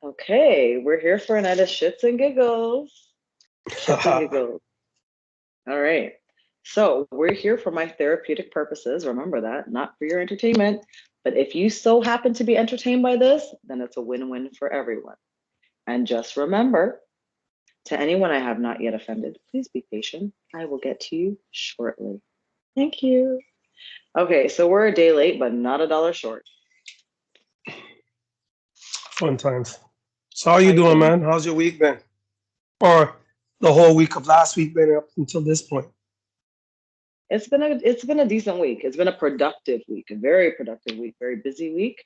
Okay, we're here for a night of shits and giggles. Shits and giggles. All right. So we're here for my therapeutic purposes. Remember that, not for your entertainment. But if you so happen to be entertained by this, then it's a win-win for everyone. And just remember, to anyone I have not yet offended, please be patient. I will get to you shortly. Thank you. Okay, so we're a day late, but not a dollar short. Fun times. So how How you you doing, doing? man? How's your week been? Or the whole week of last week been up until this point? It's been a decent week. It's been a productive week, a very productive week, very busy week,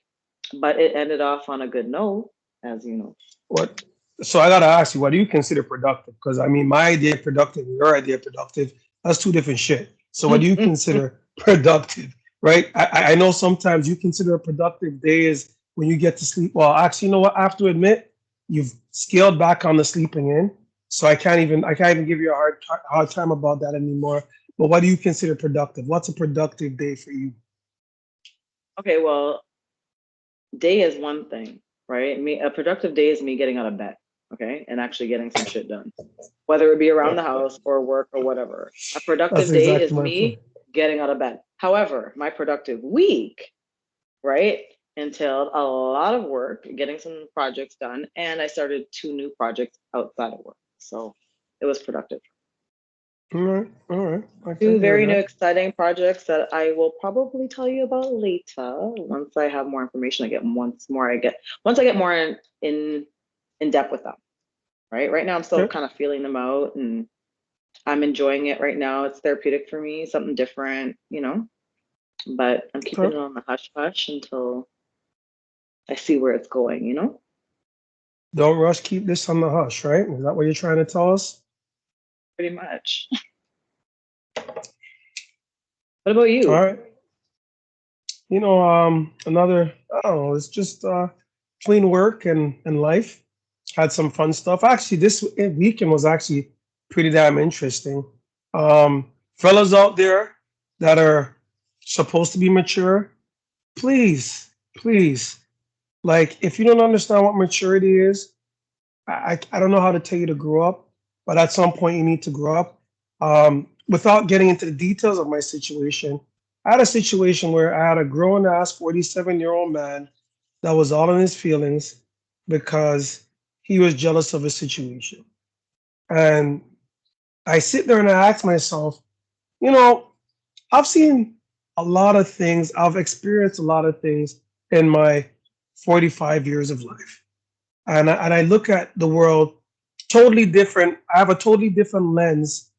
but it ended off on a good note, as you know. What? So I gotta ask you, what do you consider productive? Because I mean, my idea of productive and your idea of productive, that's two different shit. So what do you consider productive, right? I know sometimes you consider a productive day is when you get to sleep. Well, actually, you know what? I have to admit, you've scaled back on the sleeping in. So I can't even give you a hard time about that anymore. But what do you consider productive? What's a productive day for you? Okay, well, day is one thing, right? A productive day is me getting out of bed, okay, and actually getting some shit done, whether it be around the house or work or whatever. A That's productive day is exactly my point. me getting out of bed. However, my productive week, right, entailed a lot of work, getting some projects done, and I started two new projects outside of work. So it was productive. All right. I Two can hear very new that. exciting projects that I will probably tell you about later once I have more information. Once I get more in depth with them. Right now I'm still Okay. kind of feeling them out and I'm enjoying it right now. It's therapeutic for me, something different, but I'm keeping it Okay. on the hush hush until I see where it's going. Don't rush. Keep this on the hush, right? Is that what you're trying to tell us? Pretty much. What about All you? right. Another, I don't know, it's just clean work and life. Had some fun stuff. Actually, this weekend was actually pretty damn interesting. Fellas out there that are supposed to be mature, please, like, if you don't understand what maturity is, I don't know how to tell you to grow up, but at some point you need to grow up. Without getting into the details of my situation, I had a situation where I had a grown ass 47-year-old man that was all in his feelings because he was jealous of a situation. And I sit there and I ask myself, you know, I've seen a lot of things, I've experienced a lot of things in my 45 years of life. And I look at the world totally different. I have a totally different lens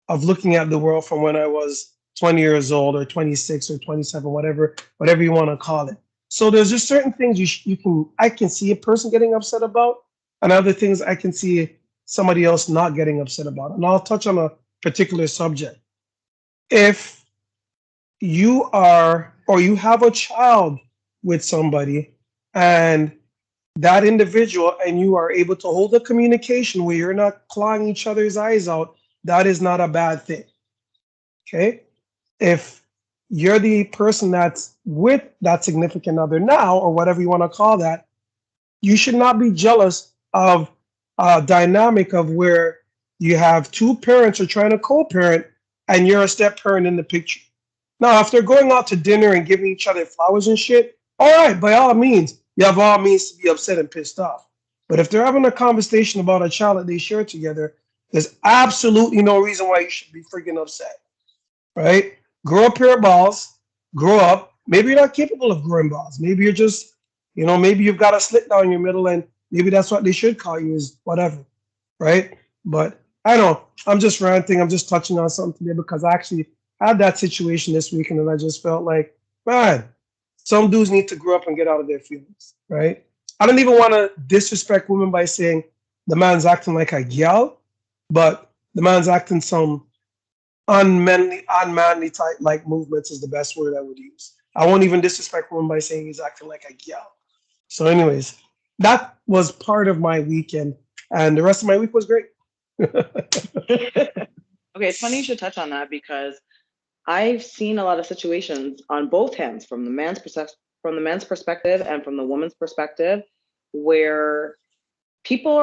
of looking at the world from when I was 20 years old or 26 or 27, whatever you want to call it. So there's just certain things I can see a person getting upset about, and other things I can see somebody else not getting upset about. And I'll touch on a particular subject. If you are or you have a child with somebody and that individual and you are able to hold a communication where you're not clawing each other's eyes out, that is not a bad thing. Okay. If you're the person that's with that significant other now, or whatever you want to call that, you should not be jealous of a dynamic of where you have two parents are trying to co-parent and you're a step parent in the picture. Now, if they're going out to dinner and giving each other flowers and shit, all right, by all means, you have all means to be upset and pissed off. But if they're having a conversation about a child that they share together, there's absolutely no reason why you should be freaking upset, right? Grow a pair of balls, grow up. Maybe you're not capable of growing balls. Maybe you're just, maybe you've got a slit down your middle and maybe that's what they should call you is whatever, right? But I don't know. I'm just ranting. I'm just touching on something today because I actually had that situation this weekend and I just felt like, man, some dudes need to grow up and get out of their feelings, right? I don't even want to disrespect women by saying the man's acting like a gal, but the man's acting some unmanly type like movements is the best word I would use. I won't even disrespect women by saying he's acting like a gal. So, anyways, that was part of my weekend, and the rest of my week was great. Okay, it's funny you should touch on that because I've seen a lot of situations on both ends, from the man's perspective and from the woman's perspective, where people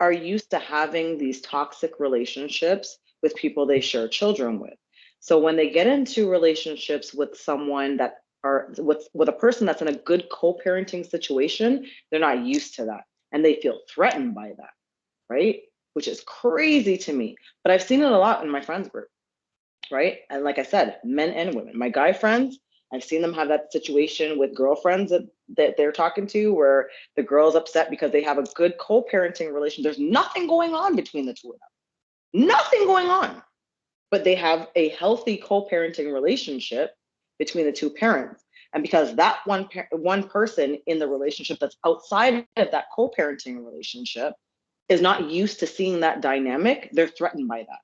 are used to having these toxic relationships with people they share children with. So when they get into relationships with someone that are with a person that's in a good co-parenting situation, they're not used to that and they feel threatened by that, right? Which is crazy to me. But I've seen it a lot in my friends group, right? And like I said, men and women, my guy friends, I've seen them have that situation with girlfriends that they're talking to where the girl's upset because they have a good co-parenting relation. There's nothing going on between the two of them. Nothing going on. But they have a healthy co-parenting relationship between the two parents. And because that one person in the relationship that's outside of that co-parenting relationship is not used to seeing that dynamic, they're threatened by that.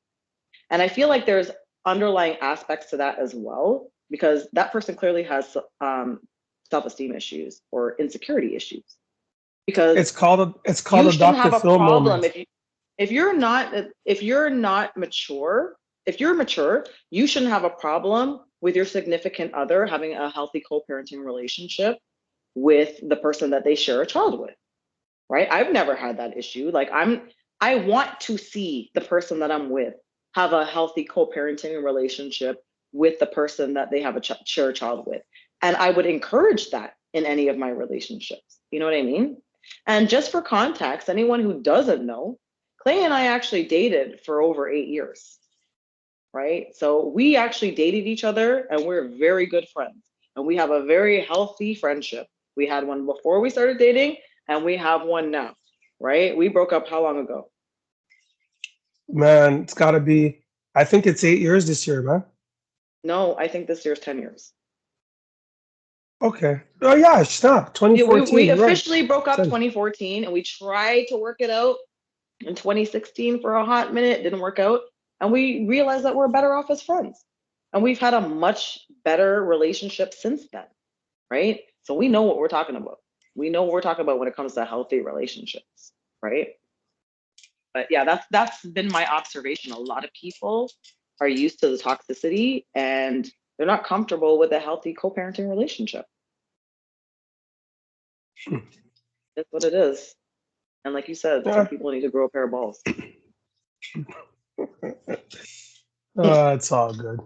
And I feel like there's underlying aspects to that as well, because that person clearly has self-esteem issues or insecurity issues. Because It's called a you shouldn't Dr. have a Phil problem moment. if you're not mature. If you're mature, you shouldn't have a problem with your significant other having a healthy co-parenting relationship with the person that they share a child with, right? I've never had that issue. Like I want to see the person that I'm with have a healthy co-parenting relationship with the person that they have share a child with. And I would encourage that in any of my relationships. You know what I mean? And just for context, anyone who doesn't know, Clay and I actually dated for over 8 years, right? So we actually dated each other and we're very good friends. And we have a very healthy friendship. We had one before we started dating and we have one now, right? We broke up how long ago? Man, it's got to be, I think it's 8 years this year, man. No, I think this year's 10 years. Okay. Oh, yeah, stop. Yeah, we 2014, you're right. officially broke up 10. 2014 and we tried to work it out in 2016 for a hot minute. It didn't work out. And we realized that we're better off as friends. And we've had a much better relationship since then, right? So we know what we're talking about. We know what we're talking about when it comes to healthy relationships, right? But yeah, that's been my observation. A lot of people are used to the toxicity and they're not comfortable with a healthy co-parenting relationship. That's what it is. And like you said, some Yeah. people need to grow a pair of balls. It's all good.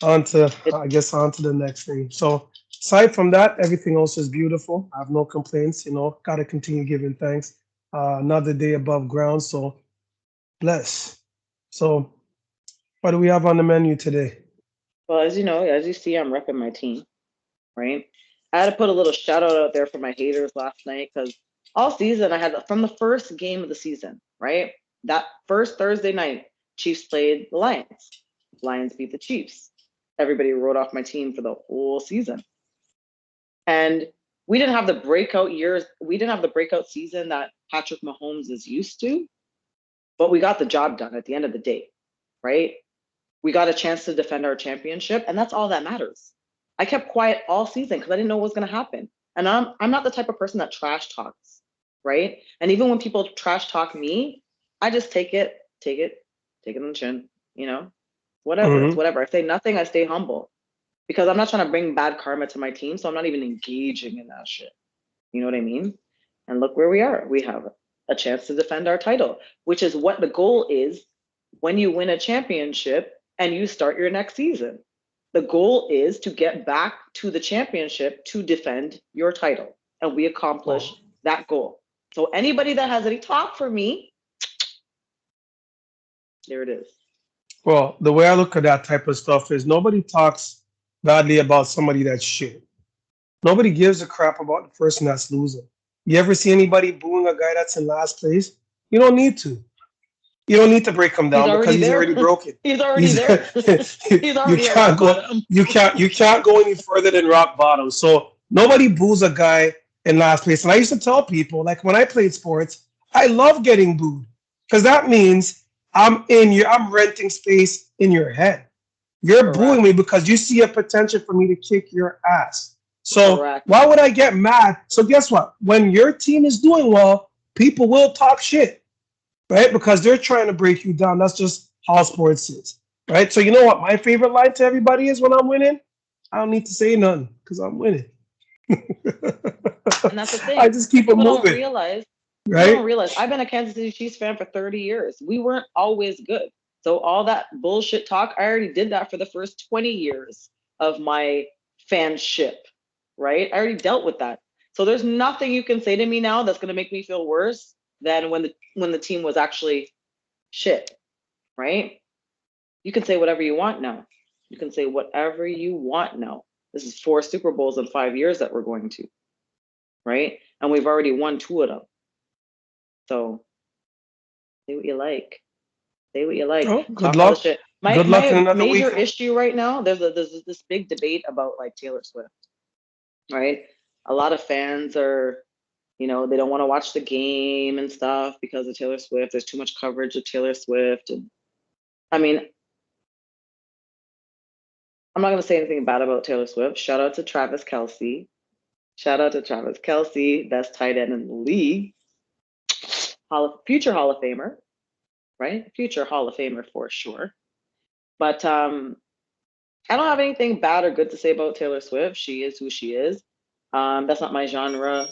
On to the next thing. So aside from that, everything else is beautiful. I have no complaints. Got to continue giving thanks. Another day above ground. So bless. So what do we have on the menu today? Well, as you know, as you see, I'm repping my team, right? I had to put a little shout out there for my haters last night because all season I had from the first game of the season, right? That first Thursday night, Chiefs played the Lions. Lions beat the Chiefs. Everybody wrote off my team for the whole season. And we didn't have the breakout years. We didn't have the breakout season that Patrick Mahomes is used to, but we got the job done at the end of the day, right? We got a chance to defend our championship, and that's all that matters. I kept quiet all season because I didn't know what was going to happen. And I'm not the type of person that trash talks, right? And even when people trash talk me, I just take it on the chin, whatever. It's Hmm. whatever. I say nothing, I stay humble because I'm not trying to bring bad karma to my team. So I'm not even engaging in that shit. You know what I mean? And look where we are. We have a chance to defend our title, which is what the goal is when you win a championship and you start your next season. The goal is to get back to the championship to defend your title. And we accomplish Well, that goal. So anybody that has any talk for me, there it is. well, the way I look at that type of stuff is nobody talks badly about somebody that's shit. Nobody gives a crap about the person that's losing. You ever see anybody booing a guy that's in last place? You don't need to. You don't need to break him He's down because already he's there. already broken. He's already He's there. He's you already at can't rock go bottom. you can't go any further than rock bottom. So nobody boos a guy in last place. And I used to tell people, like when I played sports, I love getting booed because that means I'm renting space in your head. You're booing Correct. me because you see a potential for me to kick your ass. So Correct. why would I get mad? So guess what? When your team is doing well, people will talk shit, right? Because they're trying to break you down. That's just how sports is, right? So you know what my favorite line to everybody is when I'm winning? I don't need to say nothing because I'm winning. And that's the I thing. just keep it People don't moving. realize People right? don't realize I've been a Kansas City Chiefs fan for 30 years. We weren't always good. So all that bullshit talk, I already did that for the first 20 years of my fanship, right? I already dealt with that. So there's nothing you can say to me now that's going to make me feel worse than when the team was actually shit, right? You can say whatever you want now. You can say whatever you want now. This is 4 Super Bowls in 5 years that we're going to, right? And we've already won 2 of them. So say what you like. Say what you like. Oh, good Talk all the luck. shit. Good luck in My another major week. issue right now, there's this big debate about like Taylor Swift, right? A lot of fans are, they don't want to watch the game and stuff because of Taylor Swift. There's too much coverage of Taylor Swift. And I mean, I'm not gonna say anything bad about Taylor Swift. Shout out to Travis Kelce. Shout out to Travis Kelce, best tight end in the league. Future Hall of Famer, right? Future Hall of Famer for sure. But I don't have anything bad or good to say about Taylor Swift. She is who she is. That's not my genre.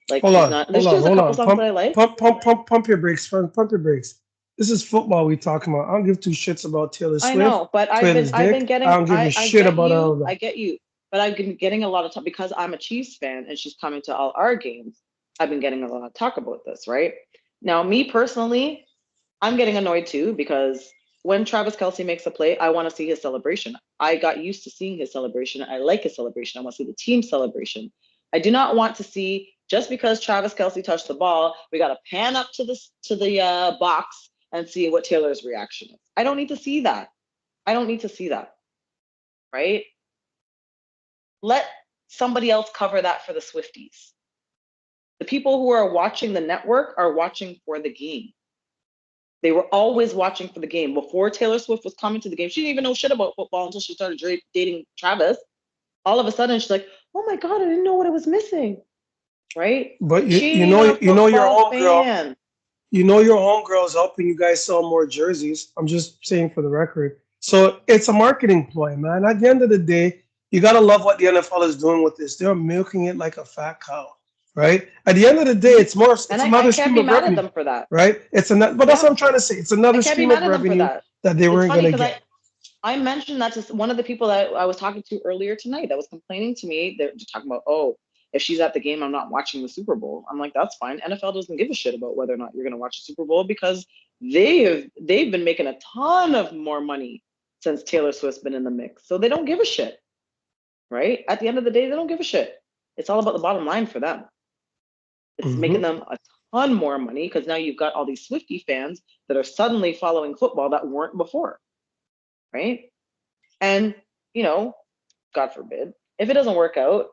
Like Hold she's on, not. hold on, There's a hold couple on. songs that I like. Pump your brakes, friend. Pump your brakes. This is football we talking about. I don't give two shits about Taylor I Swift, know, but Taylor's I've been dick. I getting. don't give a I shit get about all you. of I that. get you. But I've been getting a lot of talk because I'm a Chiefs fan and she's coming to all our games. I've been getting a lot of talk about this, right? Now, me personally, I'm getting annoyed too because when Travis Kelce makes a play, I want to see his celebration. I got used to seeing his celebration. I like his celebration. I want to see the team celebration. I do not want to see just because Travis Kelce touched the ball, we got to pan up to the box and see what Taylor's reaction is. I don't need to see that. I don't need to see that, right? Let somebody else cover that for the Swifties. The people who are watching the network are watching for the game. They were always watching for the game. Before Taylor Swift was coming to the game, she didn't even know shit about football until she started dating Travis. All of a sudden, she's like, "Oh my god, I didn't know what I was missing." Right? But She ain't even a you know your football homegirl. fan. You know your homegirl's helping you guys sell more jerseys. I'm just saying for the record. So it's a marketing ploy, man. At the end of the day, you gotta love what the NFL is doing with this. They're milking it like a fat cow, right? At the end of the day, And it's I another can't stream be of mad at revenue, them for that. right? But that's what Yeah, I'm trying to say. It's I another can't be stream mad of at them for revenue that. that they It's weren't funny gonna because get. I mentioned that to one of the people that I was talking to earlier tonight that was complaining to me. They're talking about, oh, if she's at the game, I'm not watching the Super Bowl. I'm like, that's fine. NFL doesn't give a shit about whether or not you're going to watch the Super Bowl because they've been making a ton of more money since Taylor Swift's been in the mix. So they don't give a shit, right? At the end of the day, they don't give a shit. It's all about the bottom line for them. It's making Hmm. them a ton more money because now you've got all these Swiftie fans that are suddenly following football that weren't before, right? And, you know, God forbid, if it doesn't work out,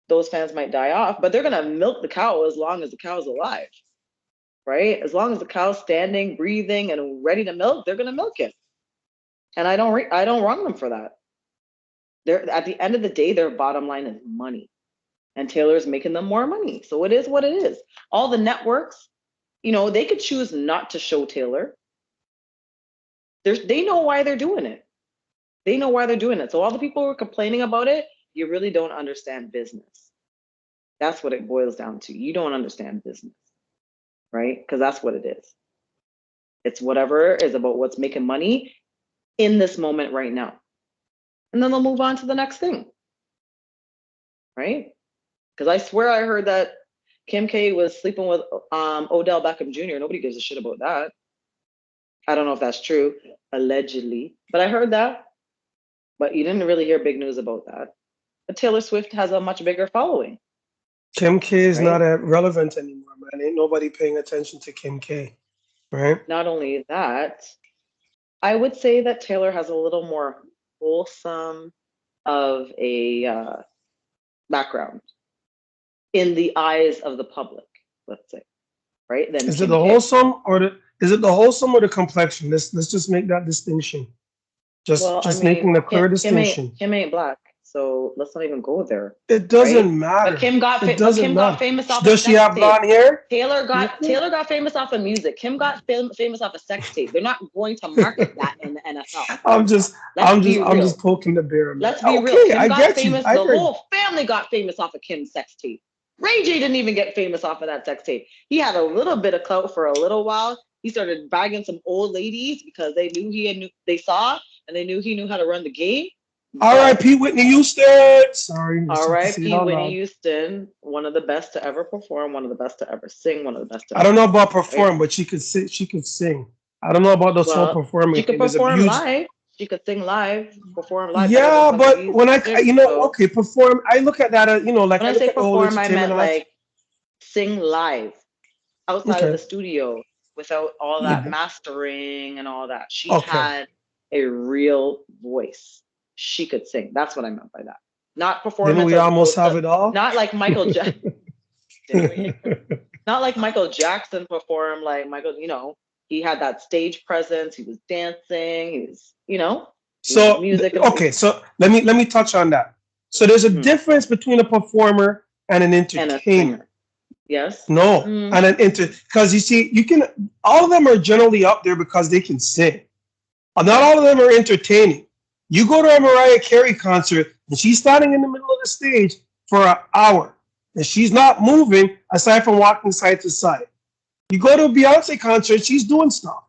those fans might die off, but they're going to milk the cow as long as the cow's alive, right? As long as the cow's standing, breathing, and ready to milk, they're going to milk it. And I don't wrong them for that. They're at the end of the day, their bottom line is money, and Taylor's making them more money. So it is what it is. All the networks, they could choose not to show Taylor. They know why they're doing it. They know why they're doing it. So all the people who are complaining about it, you really don't understand business. That's what it boils down to. You don't understand business, right? Because that's what it is. It's whatever is about what's making money in this moment right now. And then they'll move on to the next thing, right? Because I swear I heard that Kim K was sleeping with Odell Beckham Jr. Nobody gives a shit about that. I don't know if that's true, allegedly, but I heard that. But you didn't really hear big news about that. But Taylor Swift has a much bigger following, Kim K is not right? relevant anymore, man. Ain't nobody paying attention to Kim K, right? Not only that, I would say that Taylor has a little more wholesome of a background in the eyes of the public, let's say, right? Than Is it Kim the K. wholesome or the complexion? Let's just make that distinction. Well, I Just mean, making a clear distinction. Kim ain't black, so let's not even go there, It right? doesn't But matter. It But doesn't Kim got matter. famous off a Does she sex have tape. blonde hair? Taylor got famous off of music. Kim got famous off a sex tape. They're not going to market that in the NFL. I'm just Let's be real. poking the bear, man. Let's be real. Okay, Kim I got get you. famous. I The hear you. whole family got famous off of Kim's sex tape. Ray J didn't even get famous off of that sex tape. He had a little bit of clout for a little while. He started bagging some old ladies because they knew they saw and they knew he knew how to run the game. R.I.P. Whitney Houston. Sorry, just have to say it R.I.P. out Whitney loud. Houston, one of the best to ever perform, one of the best to ever sing, one of the best to I don't know ever, about right? perform, but she could sing. She could sing. I don't know about this whole Well, performing she could thing. There's a perform huge. live. She could sing live, perform live better than Yeah, some of but these when chicks. So okay, perform. I look at that. Like when I I look say at the whole perform, I entertainment meant aspect. like sing live outside of Okay. the studio without all Yeah. that mastering and all that. She Okay. had a real voice. She could sing. That's what I meant by that. Not Didn't performance we as almost opposed have to it all? not like Michael Jackson. Didn't we? Not like Michael Jackson performed like Michael, he had that stage presence, he was dancing, he was So music and okay, so let me touch on that. So there's a mhm, difference between a performer and an and a entertainer. singer. Yes. No, Mm, and an because you see, you can all of them are generally up there because they can sing. Not yeah. all of them are entertaining. You go to a Mariah Carey concert and she's standing in the middle of the stage for an hour and she's not moving aside from walking side to side. You go to a Beyonce concert, she's doing stuff,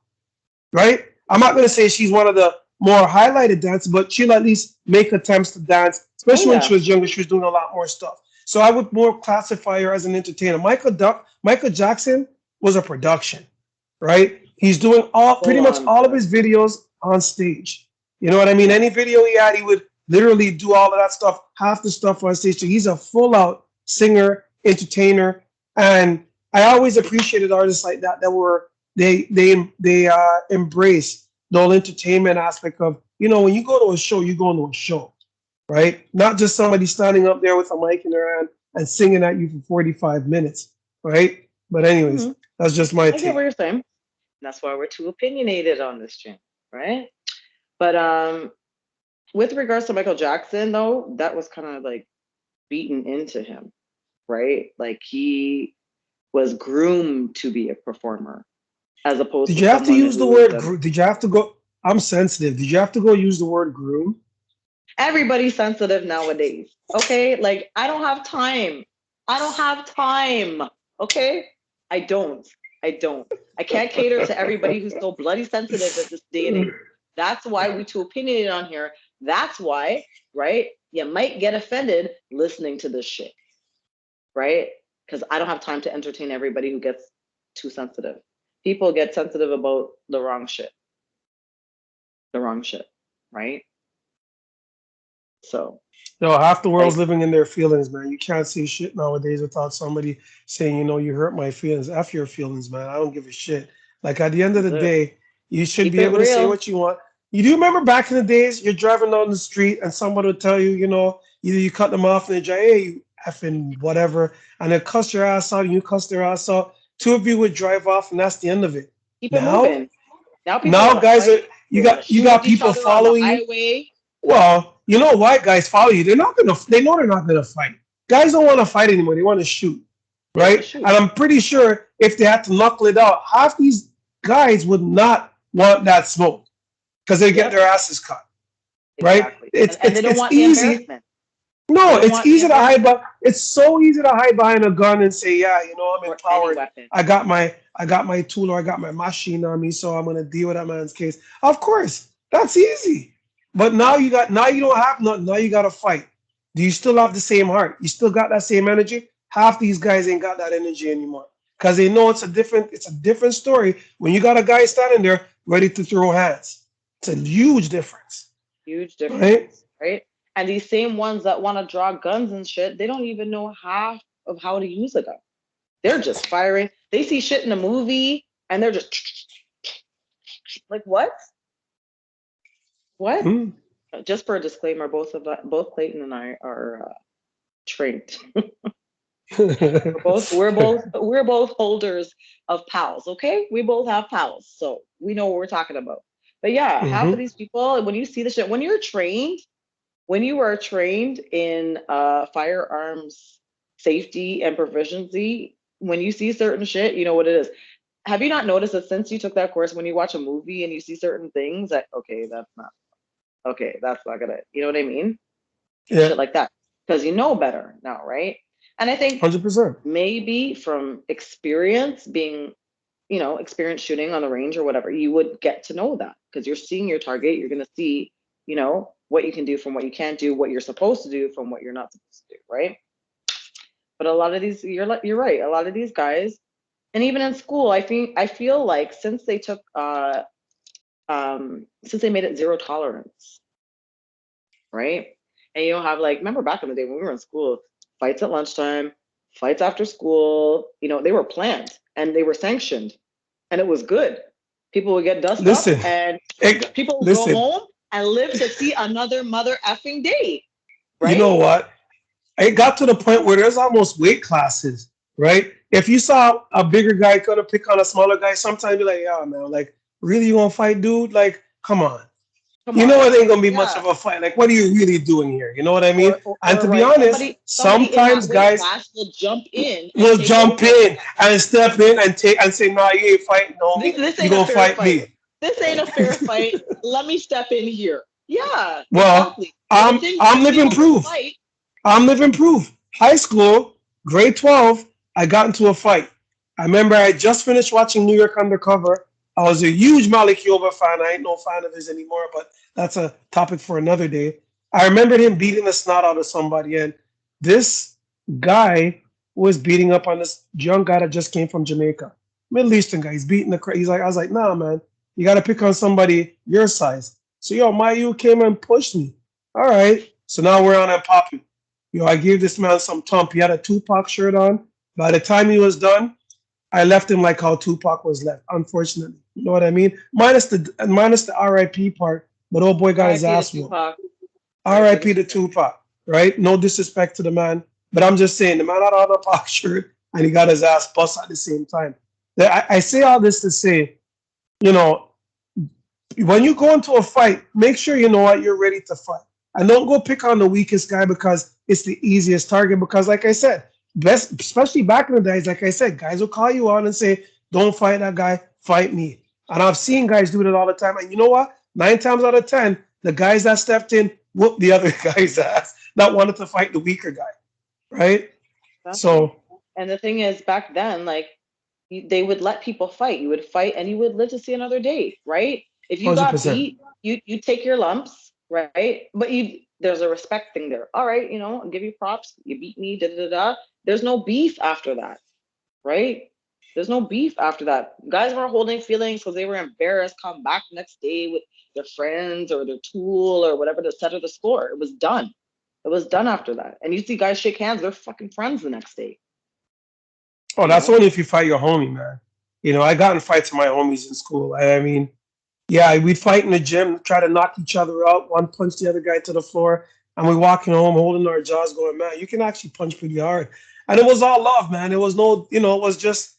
right? I'm not going to say she's one of the more highlighted dancers, but she'll at least make attempts to dance, Oh especially when she yeah. was younger. She was doing a lot more stuff. So I would more classify her as an entertainer. Michael Jackson was a production, right? He's doing pretty Full much on all of his production. videos on stage. You know what I mean? Yeah. Any video he had, he would literally do all of that stuff, half the stuff on stage. So he's a full out singer, entertainer, and I always appreciated artists like that that were they embrace the whole entertainment aspect of when you go to a show, you go to a show, right? Not just somebody standing up there with a mic in their hand and singing at you for 45 minutes, right? But anyways, Hmm. that's just my I get what take. you're saying. That's why we're too opinionated on this channel, right? But with regards to Michael Jackson, though, that was kind of like beaten into him, right? Like he was groomed to be a performer as opposed Did to you have to someone use the who is word did you have to go? I'm sensitive. Did you have to go use the word groom? everybody's sensitive nowadays. Okay. Like I don't have time. I don't have time. Okay. I don't. I don't. I can't cater to everybody who's so bloody sensitive at this day and age. That's why we too opinionated on here. That's why, right? You might get offended listening to this shit, right? Because I don't have time to entertain everybody who gets too sensitive. People get sensitive about the wrong shit, right? So, No, half the world's like, living in their feelings, man. You can't say shit nowadays without somebody saying, you hurt my feelings. F your feelings, man. I don't give a shit. Like at the end of that's the it. day, you should Keep be it able to say real. what you want. You do remember back in the days, you're driving down the street and somebody would tell you, either you cut them off and they drive, hey, you effing whatever, and they cuss your ass out and you cuss their ass out. Two of you would drive off and that's the end of it. Keep it Now, moving. Now people now want to guys are fight. you They want to got you shoot got at each people other on the following you. highway. Well, you know why guys follow you. They know they're not gonna fight. Guys don't want to fight anymore. They want to shoot. They want to Right? shoot. And I'm pretty sure if they had to knuckle it out, half these guys would not want that smoke because they get Yep, their asses cut. Right? exactly. It's And it's they don't it's want the easy. embarrassment. They No, don't it's want the easy to hide, embarrassment but it's so easy to hide behind a gun and say, yeah, I'm or any empowered. weapon. I got my tool or I got my machine on me, so I'm gonna deal with that man's case. Of course, that's easy. But now you don't have nothing. Now you gotta fight. Do you still have the same heart? You still got that same energy? Half these guys ain't got that energy anymore. Because they know it's a different story when you got a guy standing there ready to throw hands. It's a huge difference. Huge Right? difference, right? And these same ones that want to draw guns and shit, they don't even know half of how to use a gun. They're just firing. They see shit in a movie and they're just like, what? What? Mm. Just for a disclaimer, both Clayton and I are trained. We're both holders of pals. Okay, we both have pals, so we know what we're talking about. But yeah, half of Hmm. these people, when you see the shit, when you are trained in firearms safety and proficiency, when you see certain shit, you know what it is. Have you not noticed that since you took that course, when you watch a movie and you see certain things, that okay, that's not gonna, you know what I mean? Yeah. Shit like that, because you know better now, right? And I think 100%. maybe from experience being, experience shooting on the range or whatever, you would get to know that because you're seeing your target. You're going to see, what you can do from what you can't do, what you're supposed to do from what you're not supposed to do, right? But a lot of these, you're right. A lot of these guys, and even in school, I feel like since they took since they made it zero tolerance, right? And you don't have like, remember back in the day when we were in school, fights at lunchtime, fights after school, they were planned and they were sanctioned and it was good. People would get dust up Listen, and it, people would go listen, home and live to see another mother effing day, you right? know what? It got to the point where there's almost weight classes, right? If you saw a bigger guy gonna pick on a smaller guy, sometimes you're like, yeah, man, like, really, you want to fight, dude? Like, come on. Come You know on. it ain't gonna be much Yeah. of a fight. Like, what are you really doing here? You know what I mean? And Or to be right, honest, somebody in that sometimes weight guys class will jump in and will take jump over. in and step in and take and say, nah, you ain't fighting, homie. This You ain't a gonna fair fight fight. me. This ain't a fair fight. Let me step in here. Yeah, Well, exactly. But the I'm thing I'm is, we living don't proof. fight. I'm living proof. High school, grade 12, I got into a fight. I remember I had just finished watching New York Undercover. I was a huge Malik Yoba fan. I ain't no fan of his anymore, but that's a topic for another day. I remembered him beating the snot out of somebody, and this guy was beating up on this young guy that just came from Jamaica, Middle Eastern guy. He's beating the crap. He's like, I was like, nah, man, you got to pick on somebody your size. So yo, Mayu came and pushed me. All right, so now we're on and popping. Yo, I gave this man some thump. He had a Tupac shirt on. By the time he was done, I left him like how Tupac was left, unfortunately. You know what I mean? Minus the RIP part, but old boy got his R.I.P. to ass whooped. Tupac. R.I.P. to RIP to Tupac. Tupac, right? No disrespect to the man, but I'm just saying the man had on a Pac shirt and he got his ass bust at the same time. I say all this to say, you know, when you go into a fight, make sure you know what you're ready to fight. And don't go pick on the weakest guy because it's the easiest target. Because, like I said, best, especially back in the days, like I said, guys will call you out and say, don't fight that guy, fight me. And I've seen guys do that all the time. And you know what? 9 times out of 10, the guys that stepped in whooped the other guy's ass that wanted to fight the weaker guy, right? Exactly. So, And the thing is, back then, like, they would let people fight. You would fight and you would live to see another day, right? If you got 100%. beat, you take your lumps, right? But there's a respect thing there. All right, I'll give you props. You beat me, da da da da. There's no beef after that, right? There's no beef after that. Guys were holding feelings because they were embarrassed, come back next day with their friends or their tool or whatever to settle the score. It was done. It was done after that. And you see guys shake hands, they're fucking friends the next day, Oh, you that's know? only if you fight your homie, man. I got in fights with my homies in school. I mean, yeah, we'd fight in the gym, try to knock each other out, one punch the other guy to the floor, and we walking home holding our jaws, going, man, you can actually punch pretty hard. And it was all love, man. It was no, it was just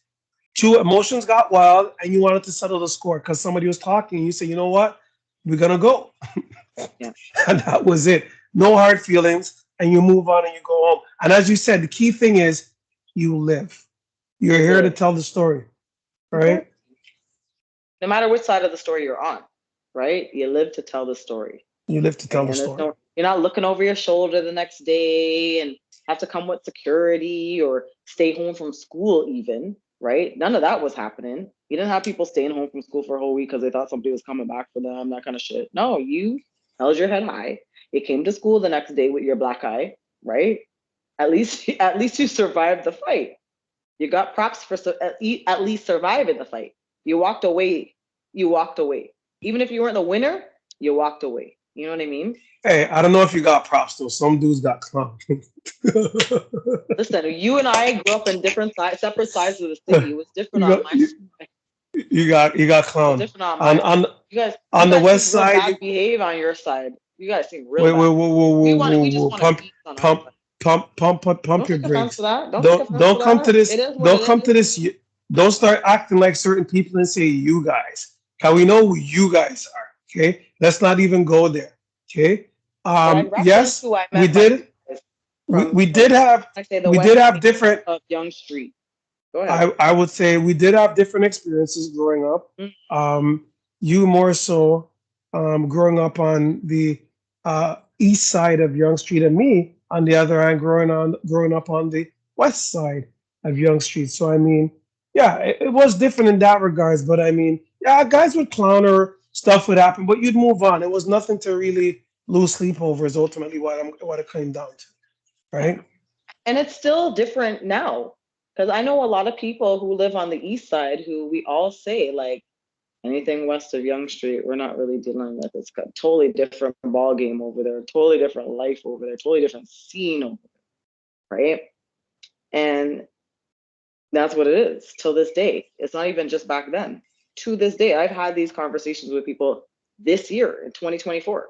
two emotions got wild, and you wanted to settle the score because somebody was talking. And you say, you know what, we're gonna go, Yeah. and that was it. No hard feelings, and you move on and you go home. And as you said, the key thing is you live. You're You here to live. tell the story, Exactly. right? No matter which side of the story you're on, right? You live to tell the story. You live to tell Right? the And story. you're not looking over your shoulder the next day and have to come with security or stay home from school even, right? None of that was happening. You didn't have people staying home from school for a whole week because they thought somebody was coming back for them, that kind of shit. No, you held your head high. You came to school the next day with your black eye, right? At least you survived the fight. You got props for at least surviving the fight. You walked away. You walked away. Even if you weren't the winner, you walked away. You know what I mean? Hey, I don't know if you got props though. Some dudes got clowned. Listen, you and I grew up in different separate sides of the city. It was different you on got my you, side. you got It was clowned different on on my on side. You on the guys seem west real side. bad behave on your side. You guys seem real Wait, bad. whoa, whoa, whoa, whoa, whoa, We just whoa! want to Pump, peace on our pump, side. pump Don't your take offense to brakes. that. Don't take offense to Don't come to that. this. It is what Don't it come to is. this. Don't start acting like certain people and say you guys. Cause we know who you guys are. Okay, let's not even go there. Okay. What I referenced Yes, who I we meant by you did. guys We, from we did have I say the we west did have side different. of Young Street. Go ahead. I would say we did have different experiences growing up. Mm. You more so growing up on the east side of Young Street, and me on the other hand, growing up on the west side of Young Street. So I mean, yeah, it was different in that regards. But I mean, yeah, guys would clown or stuff would happen, but you'd move on. It was nothing to really lose sleep over. Is ultimately what it came down to, right? And it's still different now. Because I know a lot of people who live on the east side who we all say, like, anything west of Young Street, we're not really dealing with. It's a totally different ball game over there, totally different life over there, totally different scene over there, right? And that's what it is till this day. It's not even just back then. To this day, I've had these conversations with people this year in 2024,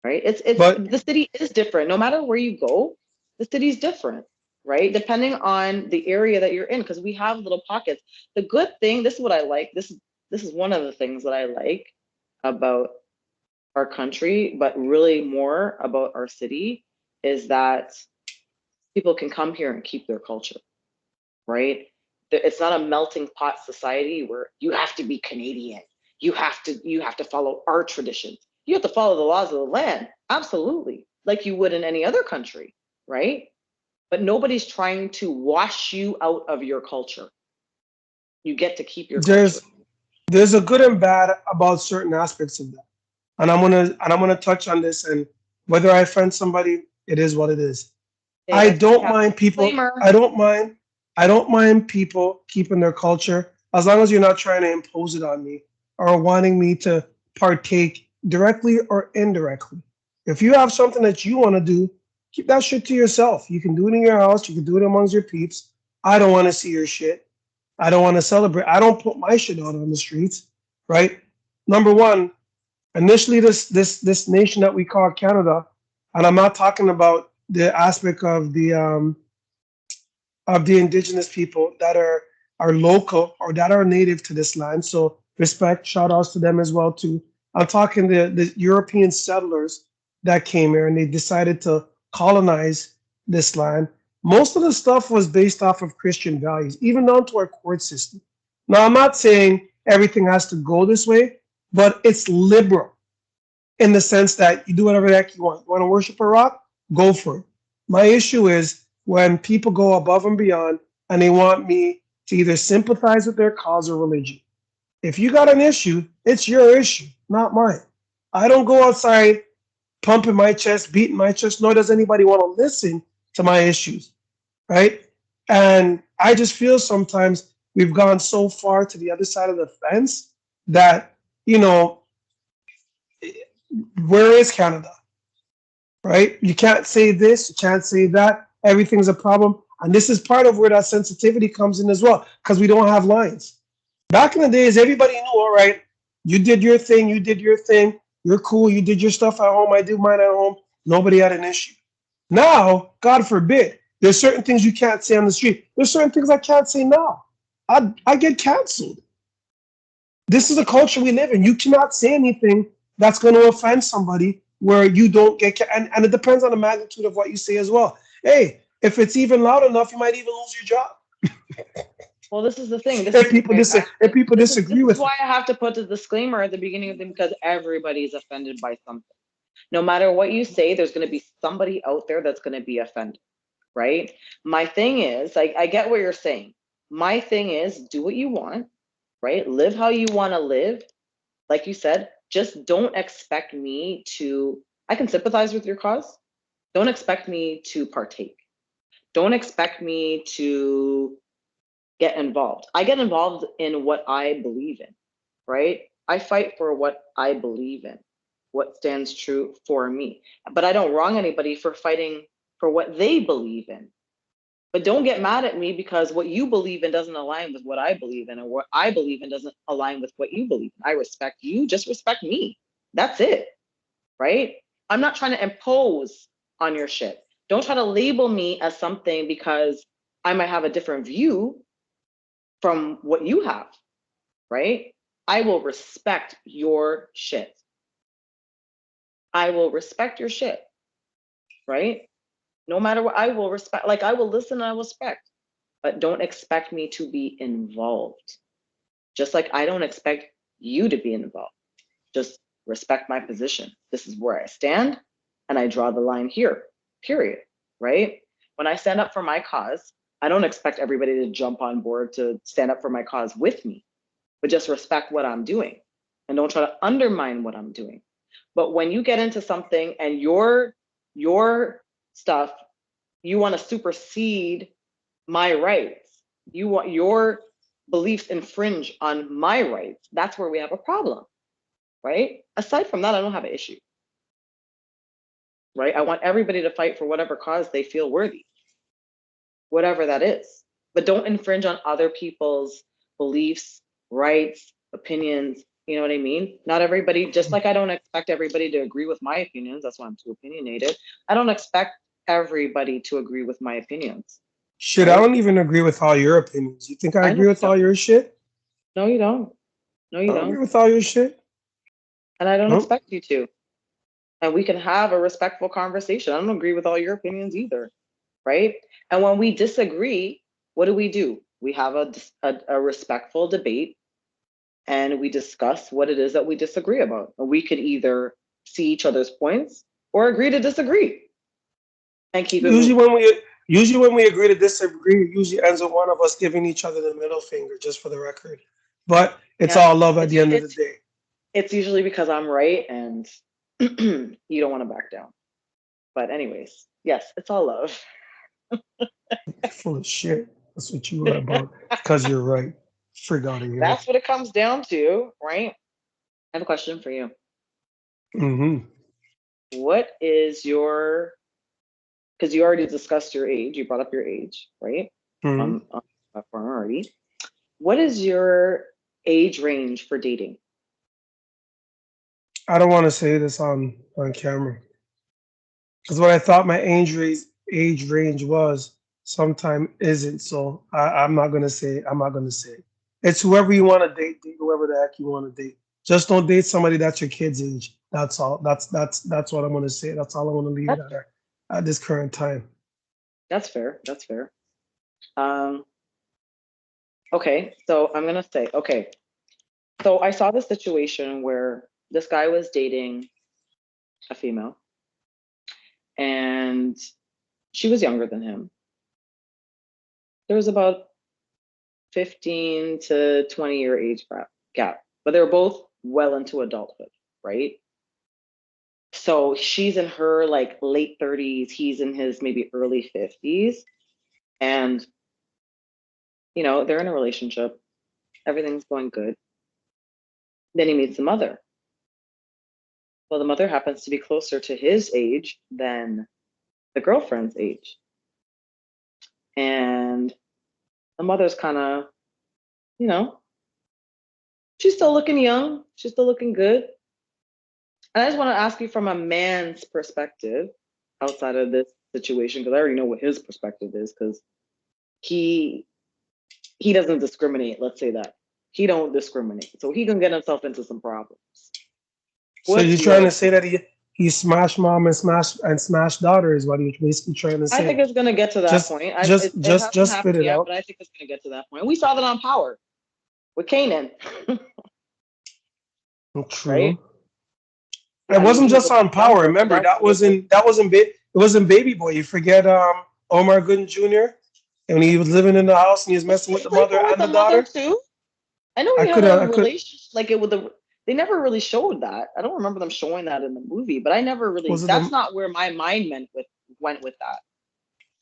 right? It's But the city is different. No matter where you go, the city's different, right? Depending on the area that you're in, because we have little pockets. The good thing, this is what I like. This is one of the things that I like about our country, but really more about our city, is that people can come here and keep their culture, right? It's not a melting pot society where you have to be Canadian. You have to follow our traditions. You have to follow the laws of the land, absolutely, like you would in any other country, right? But nobody's trying to wash you out of your culture. You get to keep your culture. there's there's a good and bad about certain aspects of that, and I'm gonna touch on this. And whether I offend somebody, it is what it is. Hey, I that's why you don't have mind people. disclaimer. I don't mind people keeping their culture as long as you're not trying to impose it on me or wanting me to partake directly or indirectly. If you have something that you want to do, keep that shit to yourself. You can do it in your house. You can do it amongst your peeps. I don't want to see your shit. I don't want to celebrate. I don't put my shit out on the streets, right? Number one, initially this nation that we call Canada, and I'm not talking about the aspect of the indigenous people that are local or that are native to this land. So respect, shout outs to them as well too. I'm talking the European settlers that came here and they decided to colonize this land. Most of the stuff was based off of Christian values, even down to our court system. Now, I'm not saying everything has to go this way, but it's liberal in the sense that you do whatever the heck you want. You want to worship a rock? Go for it. My issue is when people go above and beyond and they want me to either sympathize with their cause or religion. If you got an issue, it's your issue, not mine. I don't go outside pumping my chest, beating my chest, nor does anybody want to listen to my issues, right? And I just feel sometimes we've gone so far to the other side of the fence that, you know, where is Canada? Right? You can't say this, you can't say that. Everything's a problem. And this is part of where that sensitivity comes in as well, because we don't have lines. Back in the days, everybody knew, all right, you did your thing, you're cool, you did your stuff at home, I do mine at home. Nobody had an issue. Now, God forbid, there's certain things you can't say on the street. There's certain things I can't say now. I get canceled. This is a culture we live in. You cannot say anything that's going to offend somebody where you don't and it depends on the magnitude of what you say as well. Hey, if it's even loud enough, you might even lose your job. Well, this is the thing. If people This disagree is with why it. I have to put the disclaimer at the beginning of them, because everybody's offended by something. No matter what you say, there's going to be somebody out there that's going to be offended, right? My thing is, I get what you're saying. My thing is, do what you want, right? Live how you want to live. Like you said, just don't expect me to, I can sympathize with your cause. Don't expect me to partake. Don't expect me to get involved. I get involved in what I believe in, right? I fight for what I believe in, what stands true for me. But I don't wrong anybody for fighting for what they believe in. But don't get mad at me because what you believe in doesn't align with what I believe in, or what I believe in doesn't align with what you believe in. I respect you, just respect me. That's it, right? I'm not trying to impose on your shit. Don't try to label me as something because I might have a different view from what you have, right? I will respect your shit. I will respect your shit, right? No matter what, I will respect, like I will listen and I will respect, but don't expect me to be involved. Just like I don't expect you to be involved. Just respect my position. This is where I stand and I draw the line here, period, right? When I stand up for my cause, I don't expect everybody to jump on board to stand up for my cause with me, but just respect what I'm doing and don't try to undermine what I'm doing. But when you get into something and your stuff, you want to supersede my rights, you want your beliefs infringe on my rights, that's where we have a problem, right? Aside from that, I don't have an issue, right? I want everybody to fight for whatever cause they feel worthy, whatever that is. But don't infringe on other people's beliefs, rights, opinions. You know what I mean? Not everybody, just like I don't expect everybody to agree with my opinions. That's why I'm too opinionated. I don't expect everybody to agree with my opinions. Shit, I Right? don't even agree with all your opinions. You think I I know agree you with all don't. your shit? No, you don't. No, I you don't agree don't. with all your shit. And I don't Nope. expect you to. And we can have a respectful conversation. I don't agree with all your opinions either. Right? And when we disagree, what do? We have a respectful debate and we discuss what it is that we disagree about. And we could either see each other's points or agree to disagree and keep it Usually moving. when we usually when we agree to disagree, it usually ends with one of us giving each other the middle finger, just for the record. But it's Yeah, all love at it's the end of the it's day. it's usually because I'm right and you don't want to back down. But anyways, yes, it's all love. You're full of shit. That's what you are about. Because you're right. Frig out of here. That's what it comes down to, right? I have a question for you. Mm-hmm. What is your, because you already discussed your age, you brought up your age, right? Mm-hmm. On a platform already. What is your age range for dating? I don't want to say this on camera. Because what I thought my age range was sometime isn't. So I'm not gonna say. I'm not gonna say. It's whoever you want to date. Date whoever the heck you want to date. Just don't date somebody that's your kid's age. That's all. That's what I'm gonna say. That's all I want to leave it That's fair. at this current time. That's fair. That's fair. Um, okay, so I'm gonna say, okay. So I saw this situation where this guy was dating a female and she was younger than him. There was about 15 to 20-year age gap, but they were both well into adulthood, right? So she's in her like late 30s, he's in his maybe early 50s. And, they're in a relationship, everything's going good. Then he meets the mother. Well, the mother happens to be closer to his age than the girlfriend's age. And the mother's kind of, you know, she's still looking young, she's still looking good. And I just want to ask you from a man's perspective outside of this situation, because I already know what his perspective is, because he he doesn't discriminate, let's say that. He don't discriminate. So he can get himself into some problems. So you're What's trying your to say that he smashed mom and smashed daughter is what you're basically trying to I think say. it's gonna get to that Just point. It hasn't just spit happened it yet, out. but I think it's gonna get to that point. We saw that on Power with Kanan, right? True. It I mean, wasn't he was just a lot on Power. younger, but Remember, that's what that wasn't it wasn't Baby Boy. You forget Omar Gooden Jr. and when he was living in the house and he was was messing he with the mother sleeping with and the the mother daughter. too? I know he had a I could relationship, like it with the. They never really showed that. I don't remember them showing that in the movie, but I never really. was it That's the not where my mind went with that.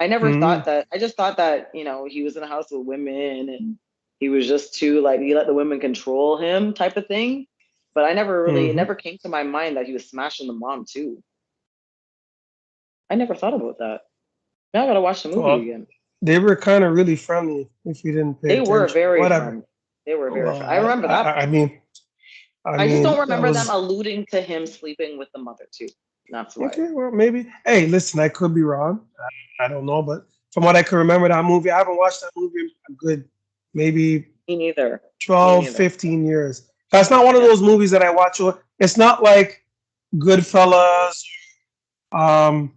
I never mm, thought that. I just thought that he was in a house with women and he was just too like he let the women control him type of thing. But I never really. It hmm never came to my mind that he was smashing the mom too. I never thought about that. Now I gotta watch the movie well, again. they were kind of really friendly if you didn't pay They were attention. very Whatever. friendly. They were very Well, friendly. I remember that part. I I just don't mean that remember them was alluding to him sleeping with the mother too. That's why. okay. Well, maybe. Hey, listen, I could be wrong. I don't know, but from what I can remember, that movie, I haven't watched that movie in a good maybe Me neither. Me 12, neither. 15 years. That's not one of Yeah. those movies that I watch. It's not like Goodfellas. Um,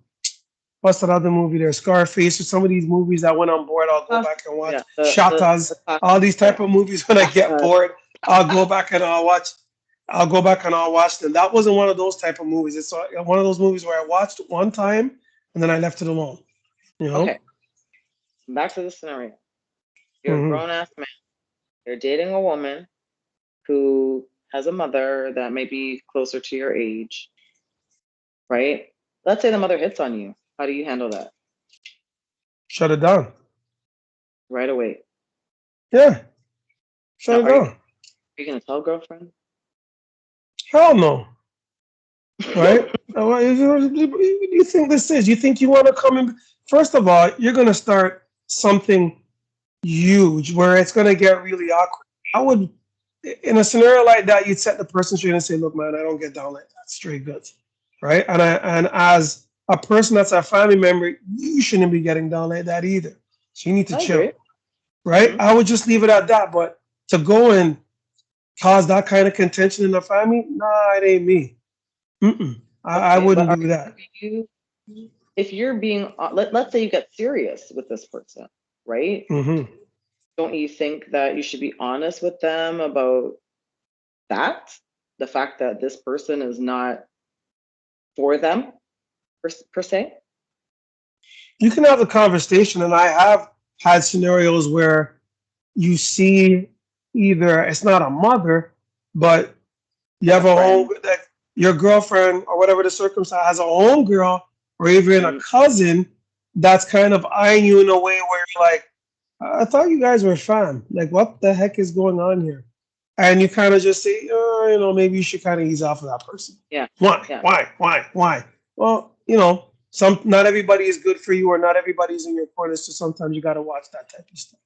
what's that other movie there? Scarface or some of these movies that went on board. I'll go back and watch Yeah. The Shatas. All these type yeah. of movies. When I get Uh, bored, I'll go back and I'll watch. I'll go back and I'll watch them. That wasn't one of those type of movies. It's one of those movies where I watched one time and then I left it alone. You okay. know? back to the scenario. You're a Mm-hmm. grown ass man. You're dating a woman who has a mother that may be closer to your age, right? Let's say the mother hits on you. How do you handle that? Shut it down. Right away. Yeah, Now, shut it down. you gonna tell girlfriend? Hell no. Right? What do you think this is? You think you want to come in? First of all, you're going to start something huge where it's going to get really awkward. I would, in a scenario like that, you'd set the person straight and say, "Look, man, I don't get down like that. Straight goods." Right? And as a person that's a family member, you shouldn't be getting down like that either. So you need to I chill. agree. Right? I would just leave it at that. But to go and cause that kind of contention in the family, nah, it ain't me. Mm-mm. I Okay, but wouldn't do that. you, if you're being, let's say you get serious with this person, right? Hmm. Don't you think that you should be honest with them about that? The fact that this person is not for them, per se? You can have a conversation, and I have had scenarios where you see either it's not a mother, but you Like have a a home, friend. like your girlfriend or whatever the circumstance has a home girl or even a Mm, cousin that's kind of eyeing you in a way where you're like, I thought you guys were fam. Like, what the heck is going on here? And you kind of just say, oh, maybe you should kind of ease off of that person. yeah, Why? yeah. Why? Well, not everybody is good for you, or not everybody's in your corner. So sometimes you got to watch that type of stuff,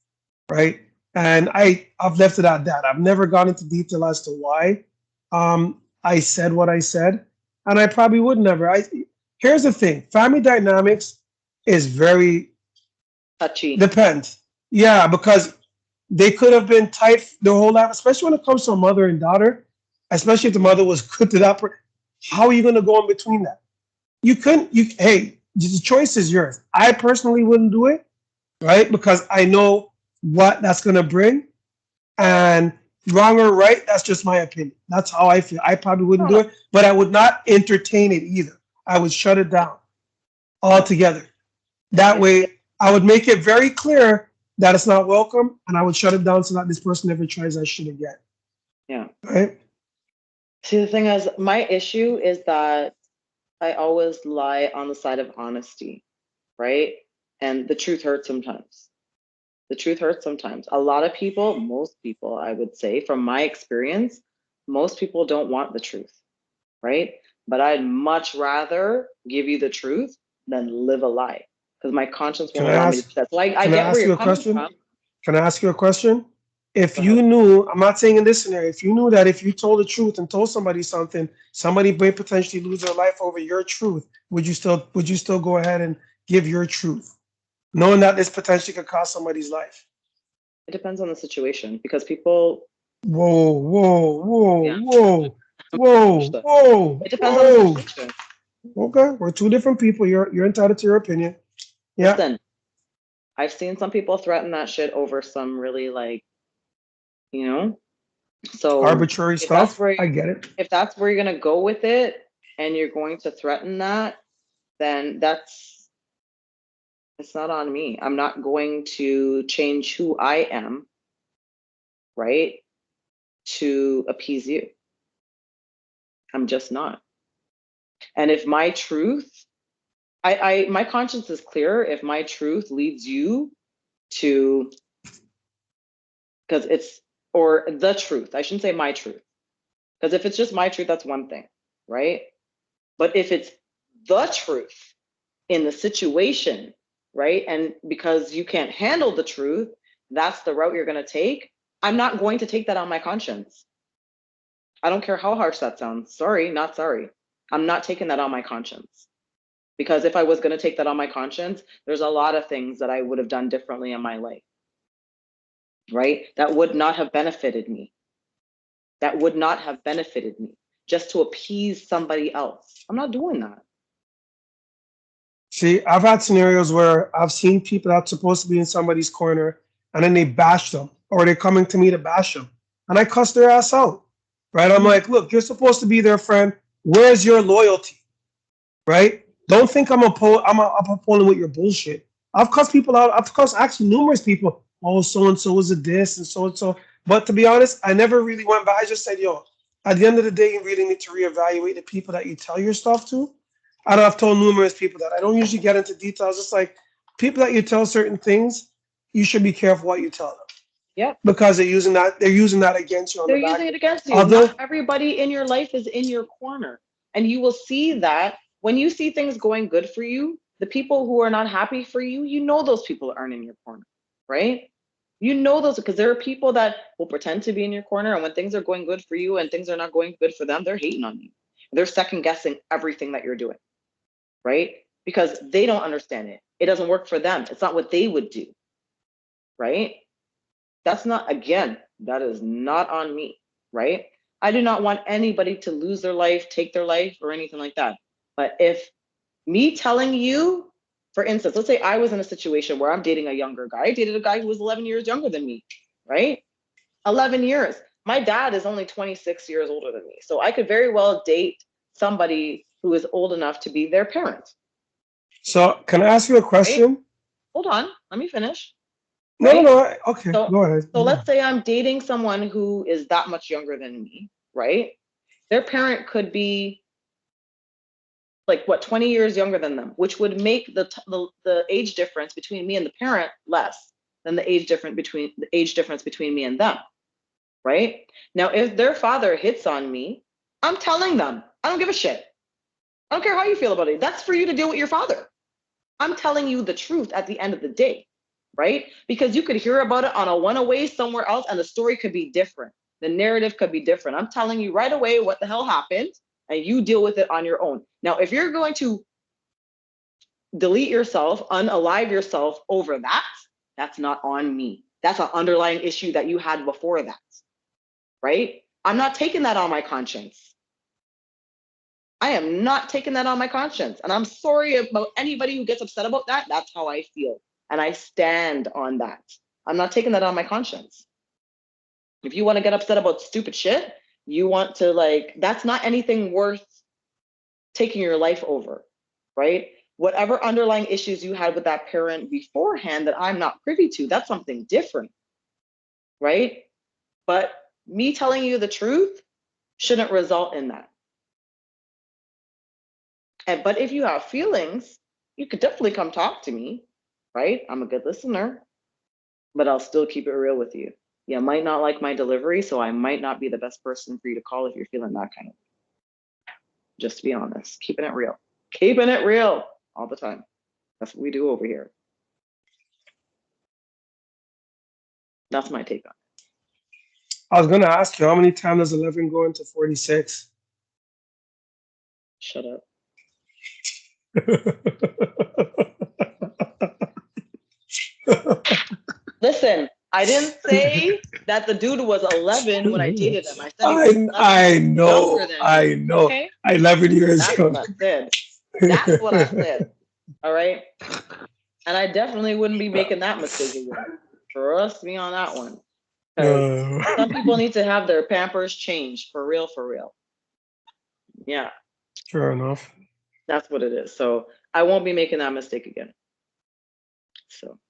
right? And I've left it at that. I've never gone into detail as to why I said what I said, and I probably would never. Here's the thing: family dynamics is very Touchy. depends. Yeah, because they could have been tight the whole life, especially when it comes to a mother and daughter. Especially if the mother was good to that. How are you going to go in between that? You couldn't. Hey, the choice is yours. I personally wouldn't do it, right? Because I know what that's going to bring. And wrong or right, that's just my opinion. That's how I feel. I probably wouldn't No, do no, it, but I would not entertain it either. I would shut it down no. altogether. That If way, I would make it very clear that it's not welcome, and I would shut it down so that this person never tries that shit again. yeah. Right? See, the thing is, my issue is that I always lie on the side of honesty, right? And the truth hurts sometimes. The truth hurts sometimes. A lot of people, most people, I would say, from my experience, most people don't want the truth, right? But I'd much rather give you the truth than live a lie because my conscience Can won't I allow me to ask? do that. So I Can I get where ask you're you a coming question? from. Can I ask you a question? If Go ahead. you knew, I'm not saying in this scenario, if you knew that if you told the truth and told somebody something, somebody may potentially lose their life over your truth, would you still go ahead and give your truth, knowing that this potentially could cost somebody's life? It depends on the situation because people, Whoa, whoa, whoa, yeah, whoa, whoa, understood. whoa, It depends on the whoa. situation. Okay, we're two different people. You're entitled to your opinion. Yeah. Listen, I've seen some people threaten that shit over some really like, you know, so Arbitrary if that's stuff. where I get it. if that's where you're gonna go with it and you're going to threaten that, then it's not on me. I'm not going to change who I am, right? To appease you. I'm just not. And if my truth, my conscience is clear if my truth leads you to, because it's, or the truth, I shouldn't say my truth. Because if it's just my truth, that's one thing, right? But if it's the truth in the situation, right? And because you can't handle the truth, that's the route you're going to take. I'm not going to take that on my conscience. I don't care how harsh that sounds. Sorry, not sorry. I'm not taking that on my conscience. Because if I was going to take that on my conscience, there's a lot of things that I would have done differently in my life, right? That would not have benefited me. That would not have benefited me just to appease somebody else. I'm not doing that. See, I've had scenarios where I've seen people that's supposed to be in somebody's corner and then they bash them or they're coming to me to bash them. And I cuss their ass out, right? I'm like, look, you're supposed to be their friend. Where's your loyalty, right? Don't think I'm opponent with your bullshit. I've cussed people out. I've cussed actually numerous people. Oh, so and so was a this and so and so. But to be honest, I never really went back. I just said, yo, at the end of the day, you really need to reevaluate the people that you tell your stuff to. And I've told numerous people that. I don't usually get into details. It's like people that you tell certain things, you should be careful what you tell them. Yeah. Because they're using that against you on They're the back using it end. against you. Although, Not everybody in your life is in your corner. And you will see that when you see things going good for you, the people who are not happy for you, you know those people aren't in your corner, right? You know those because there are people that will pretend to be in your corner, and when things are going good for you and things are not going good for them, they're hating on you. They're second guessing everything that you're doing, right? Because they don't understand it. It doesn't work for them. It's not what they would do, right? That's not, again, that is not on me, right? I do not want anybody to lose their life, take their life, or anything like that. But if me telling you, for instance, let's say I was in a situation where I'm dating a younger guy. I dated a guy who was 11 years younger than me, right? 11 years. My dad is only 26 years older than me. So I could very well date somebody who is old enough to be their parent, so can I ask you a right? question? Hold on, let me finish, No, no, right? no. Okay, So, go ahead. so let's say I'm dating someone who is that much younger than me, right? Their parent could be like what 20 years younger than them, which would make the age difference between me and the parent less than the age difference between me and them, right? Now, if their father hits on me, I'm telling them, I don't give a shit. I don't care how you feel about it. That's for you to deal with your father. I'm telling you the truth at the end of the day, right? Because you could hear about it on a one-away somewhere else and the story could be different. The narrative could be different. I'm telling you right away what the hell happened and you deal with it on your own. Now, if you're going to delete yourself, unalive yourself over that, that's not on me. That's an underlying issue that you had before that, right? I'm not taking that on my conscience. I am not taking that on my conscience. And I'm sorry about anybody who gets upset about that. That's how I feel. And I stand on that. I'm not taking that on my conscience. If you want to get upset about stupid shit, you want to that's not anything worth taking your life over, right? Whatever underlying issues you had with that parent beforehand that I'm not privy to, that's something different, right? But me telling you the truth shouldn't result in that. But if you have feelings, you could definitely come talk to me, right? I'm a good listener, but I'll still keep it real with you. You might not like my delivery, so I might not be the best person for you to call if you're feeling that kind of. Just to be honest, keeping it real. Keeping it real all the time. That's what we do over here. That's my take on I was gonna ask you how many times does 11 go into 46? it. Shut up. Listen, I didn't say that the dude was 11 when I dated him. I said he was 11 I years know, younger than I me. know. Okay? 11 years That's young. what I said. That's what I said. All right? And I definitely wouldn't be making that mistake again. Trust me on that one. Because some people need to have their Pampers changed for real, for real. Yeah, Fair enough. that's what it is. So I won't be making that mistake again.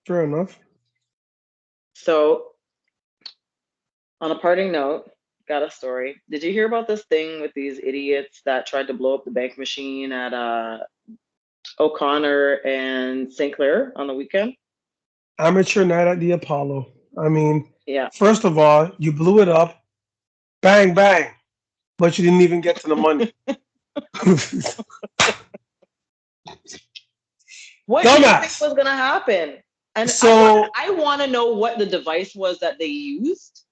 Fair enough. So on a parting note, got a story. Did you hear about this thing with these idiots that tried to blow up the bank machine at O'Connor and St. Clair on the weekend? Amateur night at the Apollo. I mean, Yeah. first of all, you blew it up, bang, bang, but you didn't even get to the money. What do you think Dumbass. was gonna happen? And So I want to know what the device was that they used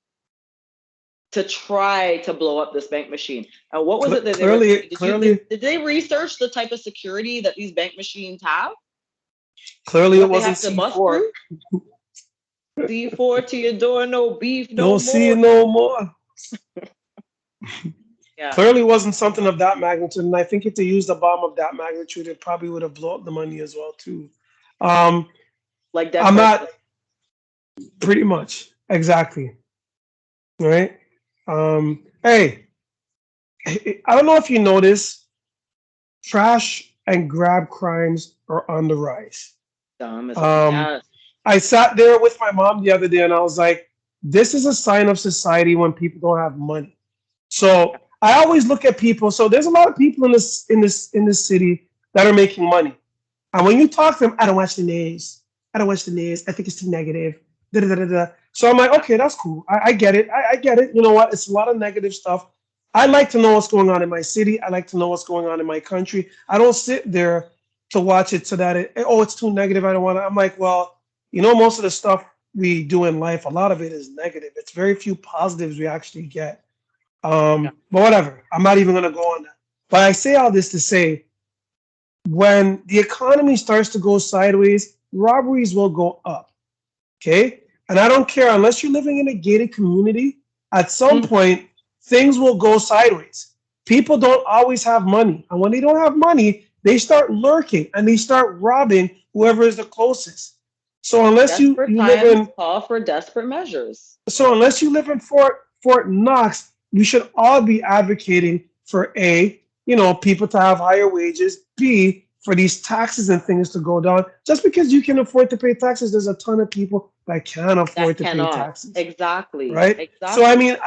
to try to blow up this bank machine. And what was it that they were clearly, doing? Did they research the type of security that these bank machines have? clearly, it What they wasn't have to bust C4. through? C4 to your door, no beef, no Don't see more. it no more. Yeah. Clearly, wasn't something of that magnitude, and I think if they used a bomb of that magnitude, it probably would have blown up the money as well too. Like that. I'm not pretty much exactly right. Hey, I don't know if you notice, trash and grab crimes are on the rise. Dumb as Um, yes. I sat there with my mom the other day and I was like, this is a sign of society when people don't have money. So I always look at people. So there's a lot of people in this city that are making money. And when you talk to them, I don't watch the news. I don't watch the news. I think it's too negative. Da, da, da, da, da. So I'm like, okay, that's cool. I get it. I get it. You know what? It's a lot of negative stuff. I like to know what's going on in my city. I like to know what's going on in my country. I don't sit there to watch it so that it's too negative. I don't want to. I'm like, well, most of the stuff we do in life, a lot of it is negative. It's very few positives we actually get. Yeah. But whatever. I'm not even going to go on that. But I say all this to say, when the economy starts to go sideways, robberies will go up. Okay. And I don't care unless you're living in a gated community, at some Mm, point, things will go sideways. People don't always have money. And when they don't have money, they start lurking and they start robbing whoever is the closest. So unless you, desperate you live times in call for desperate measures. unless you live in Fort Knox, we should all be advocating for A, people to have higher wages, B, for these taxes and things to go down. Just because you can afford to pay taxes, there's a ton of people that can't That afford to pay cannot. taxes, Exactly. right? So I Exactly. mean,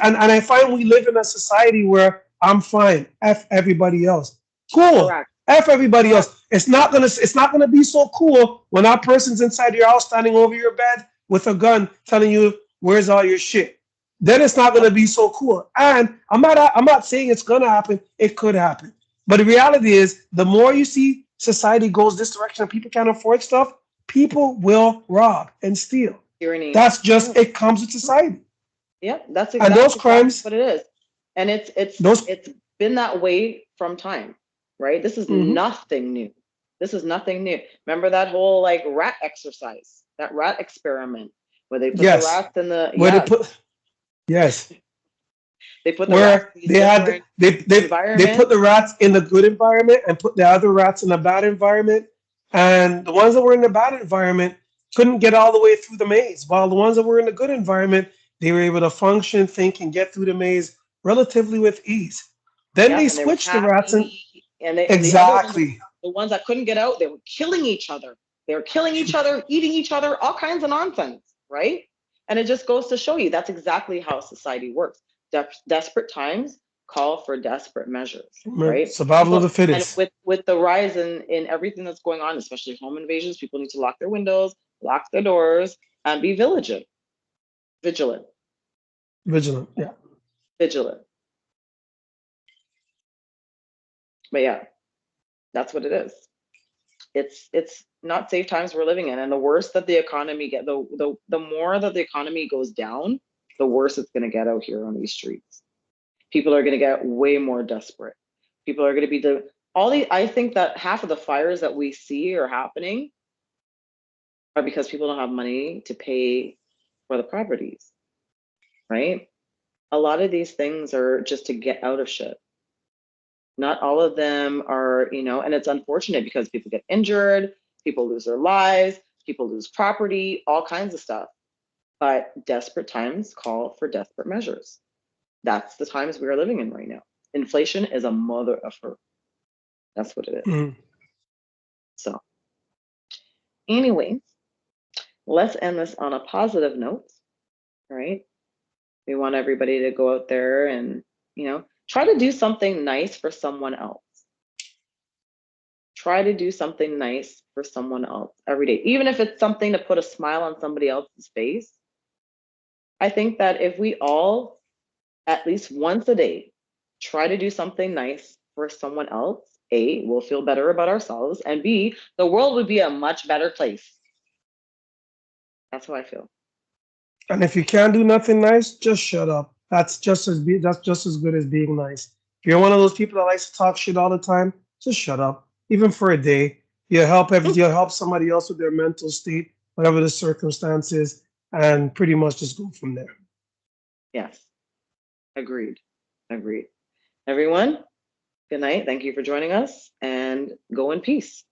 and I find we live in a society where I'm fine, F everybody else. Cool. Correct. F everybody Correct. else. It's not gonna be so cool when that person's inside your house standing over your bed with a gun telling you where's all your shit. Then it's not gonna Yep. be so cool. And I'm not saying it's gonna happen. It could happen. But the reality is, the more you see society goes this direction and people can't afford stuff, people will rob and steal. Tyranny. That's just Mm, it comes with society. yep. And That's those exactly crimes, what it is. And those it's been that way from time, right? This is mhm. nothing new. This is nothing new. Remember that whole like rat exercise, that rat experiment where they put the Yes, rats in the where they yes, put yes, they put the rats where in these they had different they put environments. the rats in the good environment and put the other rats in the bad environment, and the ones that were in the bad environment couldn't get all the way through the maze, while the ones that were in the good environment, they were able to function, think, and get through the maze relatively with ease. Then they Yep, and they were switched the rats and happy. And the other ones, exactly. the ones that couldn't get out, they were killing each other. They were killing each other, eating each other, all kinds of nonsense, right? And it just goes to show you that's exactly how society works. Desperate times call for desperate measures, right? Survival of People the and fittest. with the rise in everything that's going on, especially home invasions, people need to lock their windows, lock their doors, and be vigilant, vigilant, Vigilant. Yeah. vigilant. But yeah, that's what it is. It's not safe times we're living in, and the worse that the economy get the more that the economy goes down, the worse it's going to get out here on these streets. People are going to get way more desperate. People are going to be the all the I think that half of the fires that we see are happening are because people don't have money to pay for the properties, right? A lot of these things are just to get out of shit. Not all of them are, and it's unfortunate because people get injured, people lose their lives, people lose property, all kinds of stuff. But desperate times call for desperate measures. That's the times we are living in right now. Inflation is a mother of her. That's what it is. Mhm. So, anyways, let's end this on a positive note, right? We want everybody to go out there and, try to do something nice for someone else. Try to do something nice for someone else every day, even if it's something to put a smile on somebody else's face. I think that if we all, at least once a day, try to do something nice for someone else, A, we'll feel better about ourselves, and B, the world would be a much better place. That's how I feel. And if you can't do nothing nice, just shut up. That's just as good as being nice. If you're one of those people that likes to talk shit all the time, just shut up. Even for a day, you'll help somebody else with their mental state, whatever the circumstances, and pretty much just go from there. Yes, agreed. Agreed. Everyone, good night. Thank you for joining us, and go in peace.